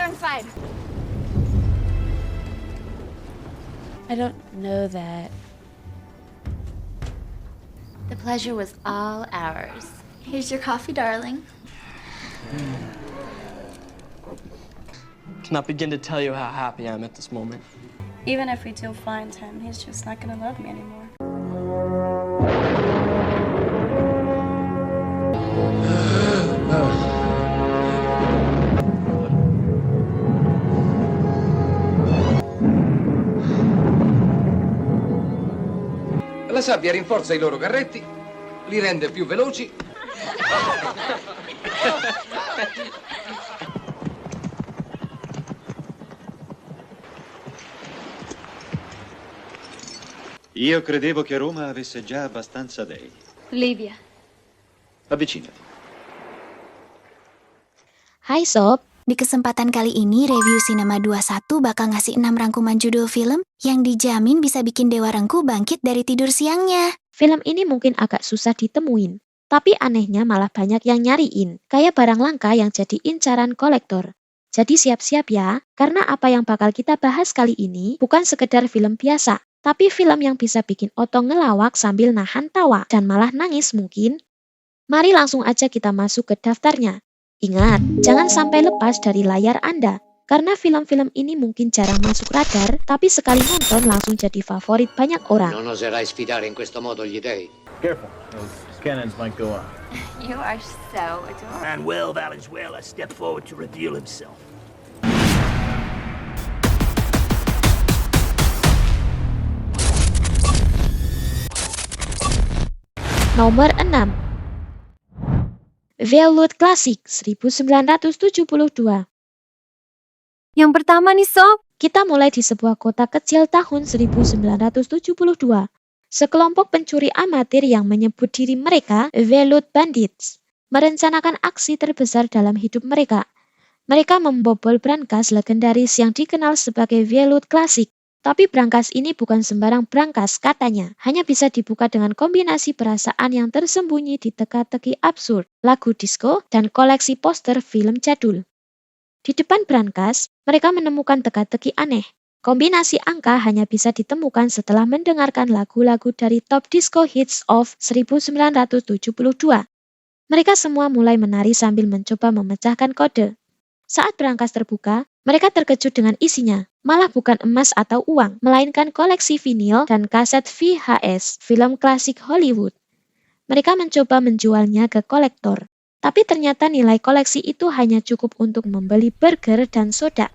her inside. I don't know that. The pleasure was all ours. Here's your coffee, darling. Cannot begin to tell you how happy I am at this moment. Even if we do find him, he's just not gonna love me anymore. La sabbia rinforza i loro carretti, li rende più veloci. Io credevo che Roma avesse già abbastanza dei. Livia. Avvicinati. Hai Sob, di kesempatan kali ini review Cinema 21 bakal ngasih 6 rangkuman judul film yang dijamin bisa bikin Dewa Rengku bangkit dari tidur siangnya. Film ini mungkin agak susah ditemuin, tapi anehnya malah banyak yang nyariin, kayak barang langka yang jadi incaran kolektor. Jadi siap-siap ya, karena apa yang bakal kita bahas kali ini bukan sekedar film biasa, tapi film yang bisa bikin Otong ngelawak sambil nahan tawa dan malah nangis mungkin. Mari langsung aja kita masuk ke daftarnya. Ingat, jangan sampai lepas dari layar Anda, karena film-film ini mungkin jarang masuk radar, tapi sekali nonton langsung jadi favorit banyak orang. Non oserai sfidare in questo modo gli dei. Careful, those cannons might go off. You are so adorable. Manuel Valenzuela stepped forward to reveal himself. Nomor 6. Velout Classic 1972. Yang pertama nih Sob, Kita mulai di sebuah kota kecil tahun 1972. Sekelompok pencuri amatir yang menyebut diri mereka Velout Bandits merencanakan aksi terbesar dalam hidup mereka. Mereka membobol brankas legendaris yang dikenal sebagai Velout Classic. Tapi brankas ini bukan sembarang brankas katanya, hanya bisa dibuka dengan kombinasi perasaan yang tersembunyi di teka-teki absurd, lagu disco, dan koleksi poster film jadul. Di depan brankas, mereka menemukan teka-teki aneh. Kombinasi angka hanya bisa ditemukan setelah mendengarkan lagu-lagu dari top disco hits of 1972. Mereka semua mulai menari sambil mencoba memecahkan kode. Saat brankas terbuka, mereka terkejut dengan isinya. Malah bukan emas atau uang, melainkan koleksi vinil dan kaset VHS, film klasik Hollywood. Mereka mencoba menjualnya ke kolektor, tapi ternyata nilai koleksi itu hanya cukup untuk membeli burger dan soda.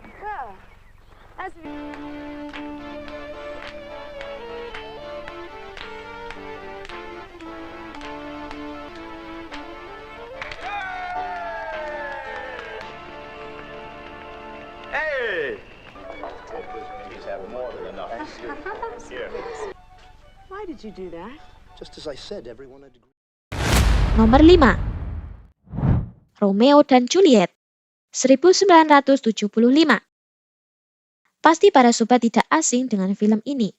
Why did you do that? Just as I said, everyone had agreed. Nomor 5. Romeo dan Juliet 1975. Pasti para sobat tidak asing dengan film ini.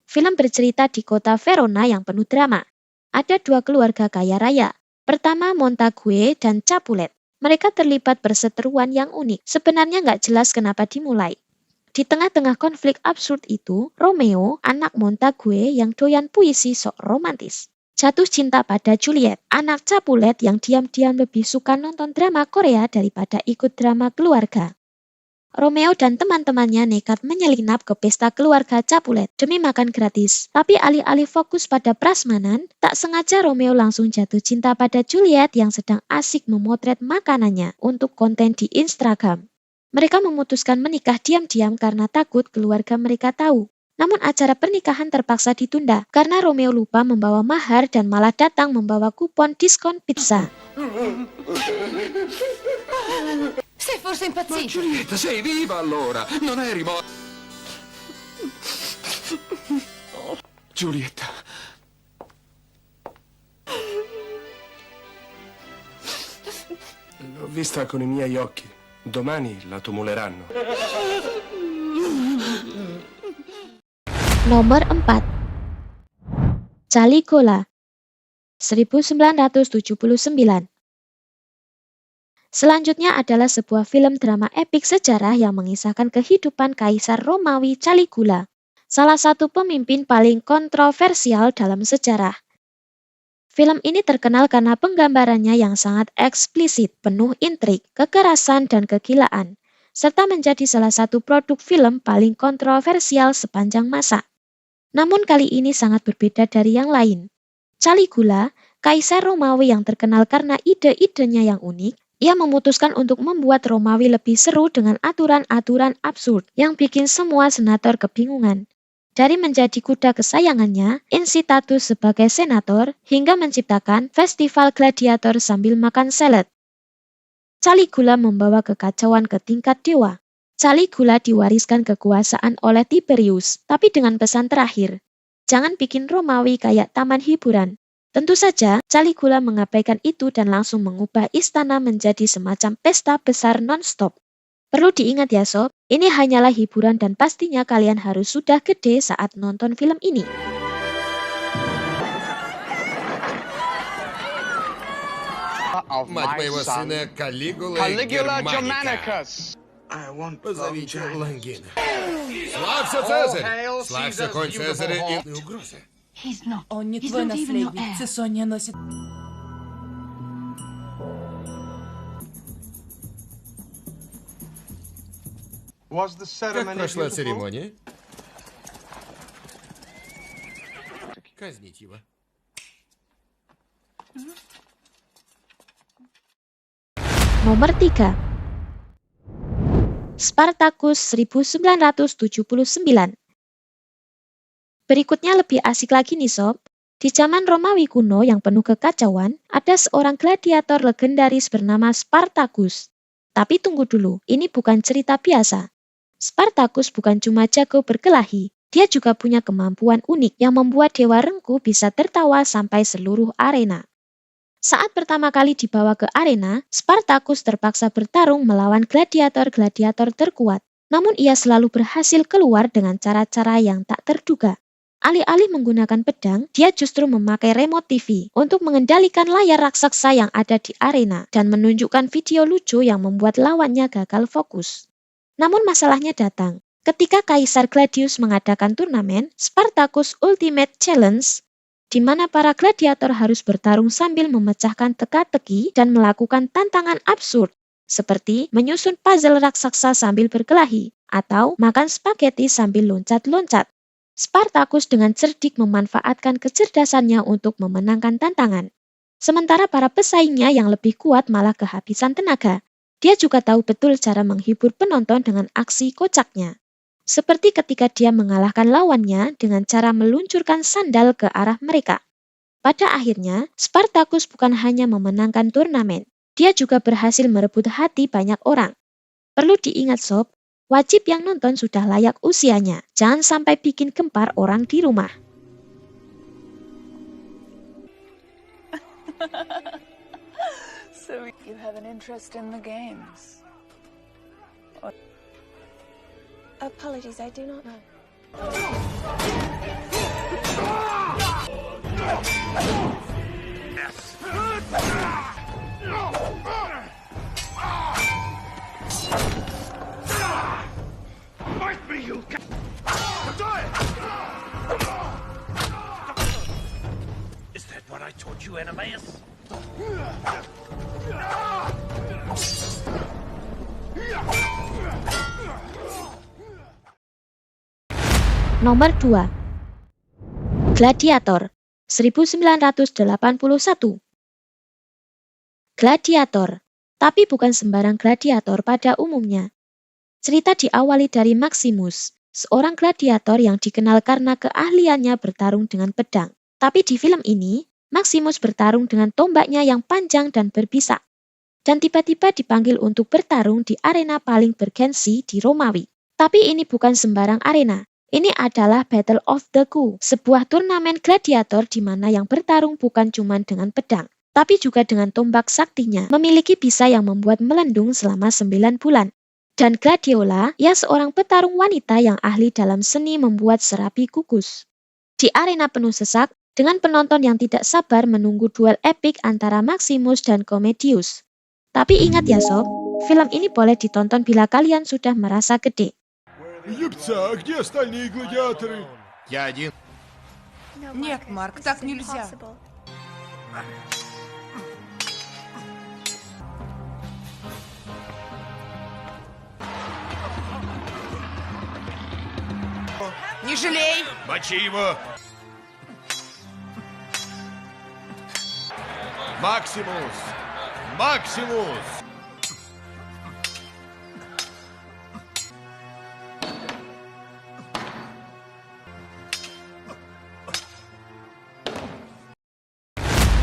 Film bercerita di kota Verona yang penuh drama. Ada dua keluarga kaya raya. Pertama Montague dan Capulet. Mereka terlibat perseteruan yang unik. Sebenarnya nggak jelas kenapa dimulai. Di tengah-tengah konflik absurd itu, Romeo, anak Montague yang doyan puisi sok romantis, jatuh cinta pada Juliet, anak Capulet yang diam-diam lebih suka nonton drama Korea daripada ikut drama keluarga. Romeo dan teman-temannya nekat menyelinap ke pesta keluarga Capulet demi makan gratis, tapi alih-alih fokus pada prasmanan, tak sengaja Romeo langsung jatuh cinta pada Juliet yang sedang asik memotret makanannya untuk konten di Instagram. Mereka memutuskan menikah diam-diam karena takut keluarga mereka tahu. Namun acara pernikahan terpaksa ditunda karena Romeo lupa membawa mahar dan malah datang membawa kupon diskon pizza. Sei forse impazzito? Giulietta, sei viva allora! Non eri morta! Giulietta. L'ho vista con i miei occhi. Domani la tumuleranno. Nomor 4. Caligula 1979. Selanjutnya adalah sebuah film drama epik sejarah yang mengisahkan kehidupan Kaisar Romawi Caligula, salah satu pemimpin paling kontroversial dalam sejarah. Film ini terkenal karena penggambarannya yang sangat eksplisit, penuh intrik, kekerasan, dan kegilaan, serta menjadi salah satu produk film paling kontroversial sepanjang masa. Namun kali ini sangat berbeda dari yang lain. Caligula, Kaisar Romawi yang terkenal karena ide-idenya yang unik, ia memutuskan untuk membuat Romawi lebih seru dengan aturan-aturan absurd yang bikin semua senator kebingungan. Dari menjadi kuda kesayangannya, Incitatus sebagai senator, hingga menciptakan festival gladiator sambil makan salad. Caligula membawa kekacauan ke tingkat dewa. Caligula diwariskan kekuasaan oleh Tiberius, tapi dengan pesan terakhir, jangan bikin Romawi kayak taman hiburan. Tentu saja, Caligula mengabaikan itu dan langsung mengubah istana menjadi semacam pesta besar non-stop. Perlu diingat ya sob, ini hanyalah hiburan dan pastinya kalian harus sudah gede saat nonton film ini. Мать моего сына Калигула Германика. Позовите Лангина. Славься, Цезарь! Славься, конь Цезаря и угрозы. Он не твой наследник, Цесония носит... Как прошла церемония? Казнить его. Nomor 3. Spartacus 1979. Berikutnya lebih asik lagi nih sob. Di zaman Romawi kuno yang penuh kekacauan, ada seorang gladiator legendaris bernama Spartacus. Tapi tunggu dulu, ini bukan cerita biasa. Spartacus bukan cuma jago berkelahi, dia juga punya kemampuan unik yang membuat Dewa Rengku bisa tertawa sampai seluruh arena. Saat pertama kali dibawa ke arena, Spartacus terpaksa bertarung melawan gladiator-gladiator terkuat. Namun ia selalu berhasil keluar dengan cara-cara yang tak terduga. Alih-alih menggunakan pedang, dia justru memakai remote TV untuk mengendalikan layar raksasa yang ada di arena dan menunjukkan video lucu yang membuat lawannya gagal fokus. Namun masalahnya datang. Ketika Kaisar Gladius mengadakan turnamen Spartacus Ultimate Challenge, di mana para gladiator harus bertarung sambil memecahkan teka-teki dan melakukan tantangan absurd, seperti menyusun puzzle raksasa sambil berkelahi, atau makan spaghetti sambil loncat-loncat. Spartacus dengan cerdik memanfaatkan kecerdasannya untuk memenangkan tantangan. Sementara para pesaingnya yang lebih kuat malah kehabisan tenaga. Dia juga tahu betul cara menghibur penonton dengan aksi kocaknya. Seperti ketika dia mengalahkan lawannya dengan cara meluncurkan sandal ke arah mereka. Pada akhirnya, Spartacus bukan hanya memenangkan turnamen, dia juga berhasil merebut hati banyak orang. Perlu diingat sob, wajib yang nonton sudah layak usianya, jangan sampai bikin gempar orang di rumah. So you have an interest in the games? Apologies, I do not know. Fight me, you cat! Is that what I taught you, Animaeus? Nomor 2. Gladiator 1981. Gladiator, tapi bukan sembarang gladiator pada umumnya. Cerita diawali dari Maximus, seorang gladiator yang dikenal karena keahliannya bertarung dengan pedang. Tapi di film ini, Maximus bertarung dengan tombaknya yang panjang dan berbisa. Dan tiba-tiba dipanggil untuk bertarung di arena paling bergensi di Romawi. Tapi ini bukan sembarang arena. Ini adalah Battle of the Ku, sebuah turnamen gladiator di mana yang bertarung bukan cuma dengan pedang, tapi juga dengan tombak saktinya, memiliki bisa yang membuat melendung selama 9 bulan. Dan Gladiola, ia seorang petarung wanita yang ahli dalam seni membuat serapi kukus. Di arena penuh sesak, dengan penonton yang tidak sabar menunggu duel epik antara Maximus dan Commodius. Tapi ingat ya sob, film ini boleh ditonton bila kalian sudah merasa gede. Ебца, где остальные гладиаторы? Я один. Нет, Марк, так нельзя. Не жалей! Мочи его! Максимус! Максимус!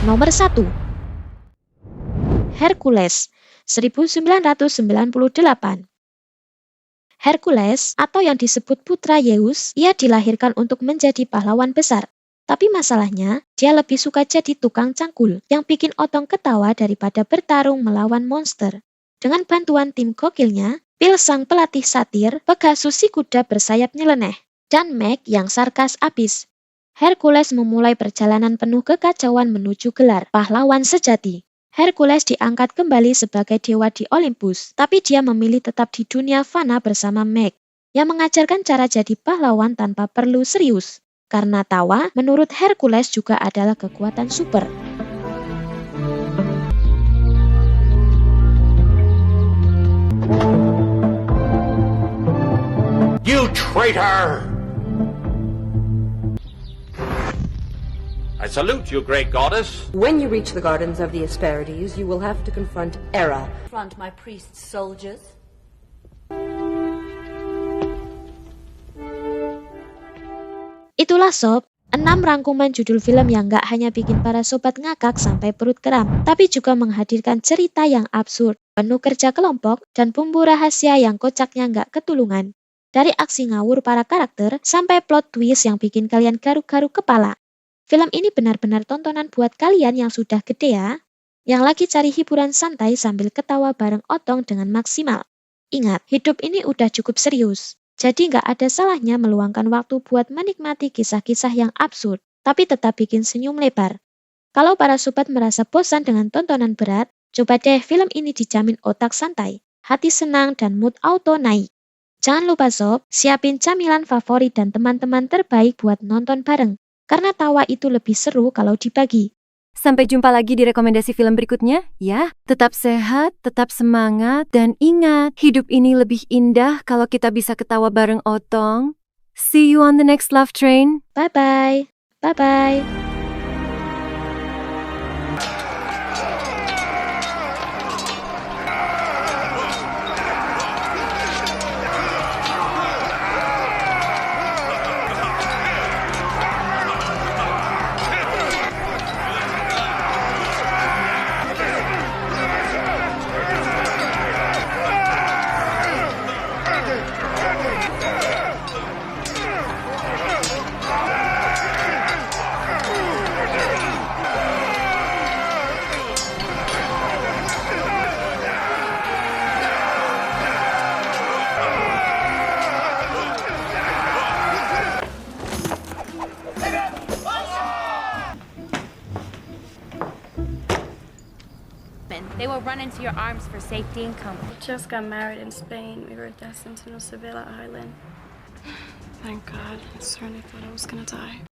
Nomor 1. Hercules, 1998. Hercules, atau yang disebut putra Zeus, ia dilahirkan untuk menjadi pahlawan besar. Tapi masalahnya, dia lebih suka jadi tukang cangkul yang bikin Otong ketawa daripada bertarung melawan monster. Dengan bantuan tim gokilnya, Phil sang pelatih satir, Pegasus si kuda bersayap nyeleneh, dan Meg yang sarkas abis. Hercules memulai perjalanan penuh kekacauan menuju gelar pahlawan sejati. Hercules diangkat kembali sebagai dewa di Olympus, tapi dia memilih tetap di dunia fana bersama Meg, yang mengajarkan cara jadi pahlawan tanpa perlu serius. Karena tawa, menurut Hercules juga adalah kekuatan super. You traitor! I salute you, great goddess. When you reach the Gardens of the Hesperides, you will have to confront Hera. Confront my priest's soldiers. Itulah sob, 6 rangkuman judul film yang gak hanya bikin para sobat ngakak sampai perut kram, tapi juga menghadirkan cerita yang absurd, penuh kerja kelompok, dan bumbu rahasia yang kocaknya gak ketulungan. Dari aksi ngawur para karakter, sampai plot twist yang bikin kalian garuk-garuk kepala. Film ini benar-benar tontonan buat kalian yang sudah gede ya, yang lagi cari hiburan santai sambil ketawa bareng Otong dengan maksimal. Ingat, hidup ini udah cukup serius, jadi nggak ada salahnya meluangkan waktu buat menikmati kisah-kisah yang absurd, tapi tetap bikin senyum lebar. Kalau para sobat merasa bosan dengan tontonan berat, coba deh film ini dijamin otak santai, hati senang, dan mood auto naik. Jangan lupa sob, siapin camilan favorit dan teman-teman terbaik buat nonton bareng. Karena tawa itu lebih seru kalau dibagi. Sampai jumpa lagi di rekomendasi film berikutnya, ya. Tetap sehat, tetap semangat, dan ingat, hidup ini lebih indah kalau kita bisa ketawa bareng Otong. See you on the next Love Train. Bye-bye. Bye-bye. They will run into your arms for safety and comfort. We just got married in Spain. We were destined to know Sevilla Island. Thank God. I certainly thought I was gonna die.